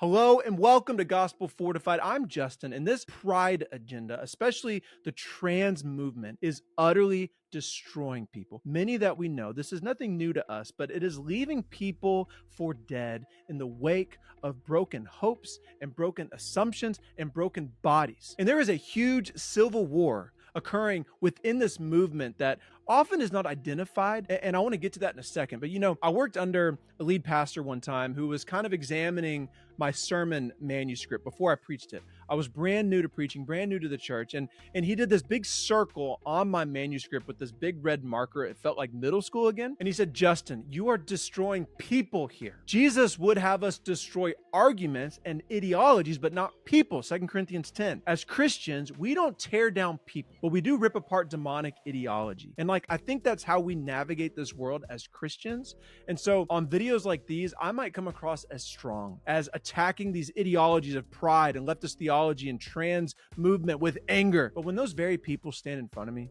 Hello and welcome to Gospel Fortified. I'm Justin, and this pride agenda, especially the trans movement, is utterly destroying people. Many that we know, this is nothing new to us, but it is leaving people for dead in the wake of broken hopes and broken assumptions and broken bodies. And there is a huge civil war occurring within this movement that often is not identified. And I want to get to that in a second. But I worked under a lead pastor one time who was kind of examining my sermon manuscript before I preached it. I was brand new to preaching, brand new to the church, and he did this big circle on my manuscript with this big red marker. It felt like middle school again. And he said, "Justin, you are destroying people here. Jesus would have us destroy arguments and ideologies, but not people." 2 Corinthians 10. As Christians, we don't tear down people, but we do rip apart demonic ideology. And I think that's how we navigate this world as Christians. And so on videos like these, I might come across as strong, as attacking these ideologies of pride and leftist theology and trans movement with anger. But when those very people stand in front of me,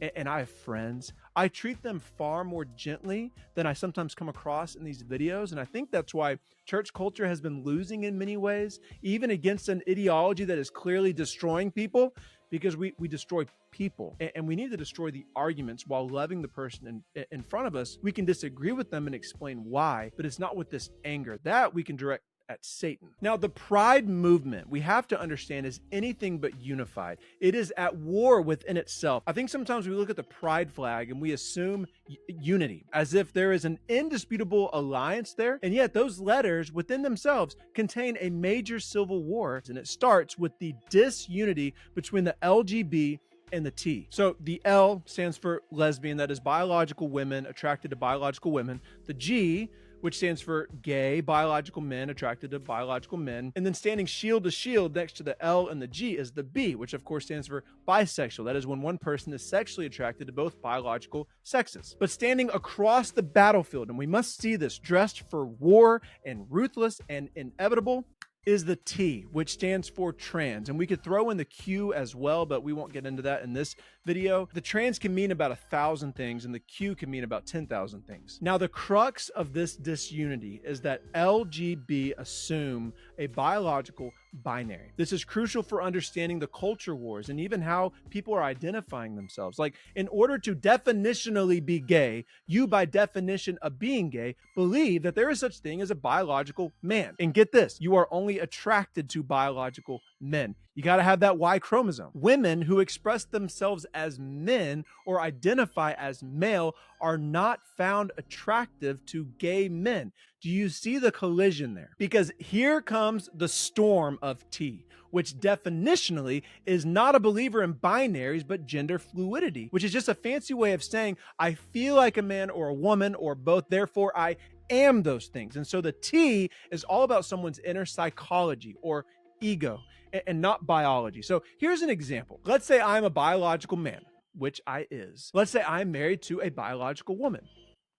and I have friends, I treat them far more gently than I sometimes come across in these videos. And I think that's why church culture has been losing in many ways, even against an ideology that is clearly destroying people, because we destroy people, and we need to destroy the arguments while loving the person in front of us. We can disagree with them and explain why, but it's not with this anger that we can direct at Satan. Now, the pride movement, we have to understand, is anything but unified. It is at war within itself. I think sometimes we look at the pride flag and we assume unity, as if there is an indisputable alliance there. And yet those letters within themselves contain a major civil war. And it starts with the disunity between the LGB and the T. So the L stands for lesbian, that is biological women attracted to biological women. The G, which stands for gay, biological men attracted to biological men. And then standing shield to shield next to the L and the G is the B, which of course stands for bisexual. That is when one person is sexually attracted to both biological sexes. But standing across the battlefield, and we must see this, dressed for war and ruthless and inevitable, is the T, which stands for trans. And we could throw in the Q as well, but we won't get into that in this video. The trans can mean about 1,000 things, and the Q can mean about 10,000 things. Now, the crux of this disunity is that LGB assume a biological binary. This is crucial for understanding the culture wars and even how people are identifying themselves. In order to definitionally be gay, you, by definition of being gay, believe that there is such thing as a biological man. And get this, you are only attracted to biological men. You got to have that Y chromosome. Women who express themselves as men or identify as male are not found attractive to gay men. Do you see the collision there? Because here comes the storm of T, which definitionally is not a believer in binaries, but gender fluidity, which is just a fancy way of saying, I feel like a man or a woman or both, therefore I am those things. And so the T is all about someone's inner psychology or ego and not biology. So here's an example. Let's say I'm a biological man, which I is. Let's say I'm married to a biological woman.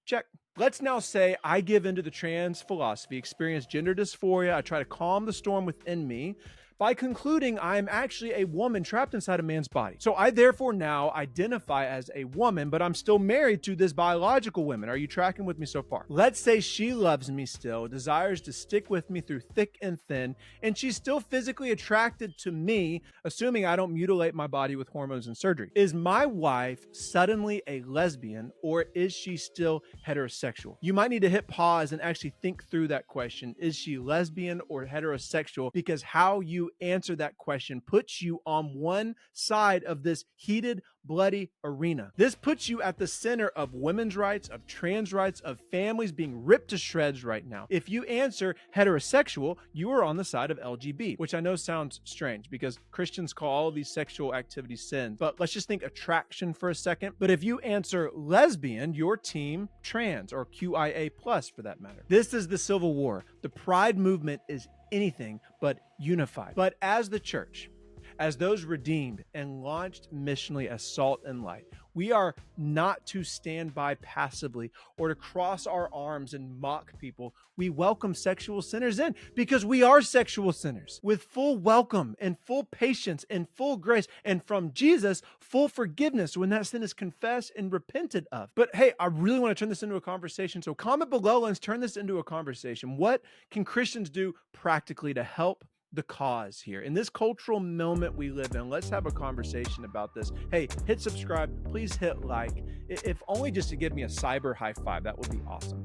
Check. Let's now say I give into the trans philosophy, experience gender dysphoria. I try to calm the storm within me by concluding I'm actually a woman trapped inside a man's body. So I therefore now identify as a woman, but I'm still married to this biological woman. Are you tracking with me so far? Let's say she loves me still, desires to stick with me through thick and thin, and she's still physically attracted to me, assuming I don't mutilate my body with hormones and surgery. Is my wife suddenly a lesbian, or is she still heterosexual? You might need to hit pause and actually think through that question. Is she lesbian or heterosexual? Because how you answer that question puts you on one side of this heated, bloody arena. This puts you at the center of women's rights, of trans rights, of families being ripped to shreds right now. If you answer heterosexual, you are on the side of LGB, which I know sounds strange because Christians call all of these sexual activities sins. But let's just think attraction for a second. But if you answer lesbian, you're team trans, or QIA plus for that matter. This is the civil war. The pride movement is anything but unified. But as the church, as those redeemed and launched missionally as salt and light, we are not to stand by passively or to cross our arms and mock people. We welcome sexual sinners in because we are sexual sinners with full welcome and full patience and full grace, and from Jesus, full forgiveness when that sin is confessed and repented of. But hey, I really want to turn this into a conversation. So comment below, let's turn this into a conversation. What can Christians do practically to help the cause here in this cultural moment we live in? Let's have a conversation about this. Hey, hit subscribe, please hit like, if only just to give me a cyber high five. That would be awesome.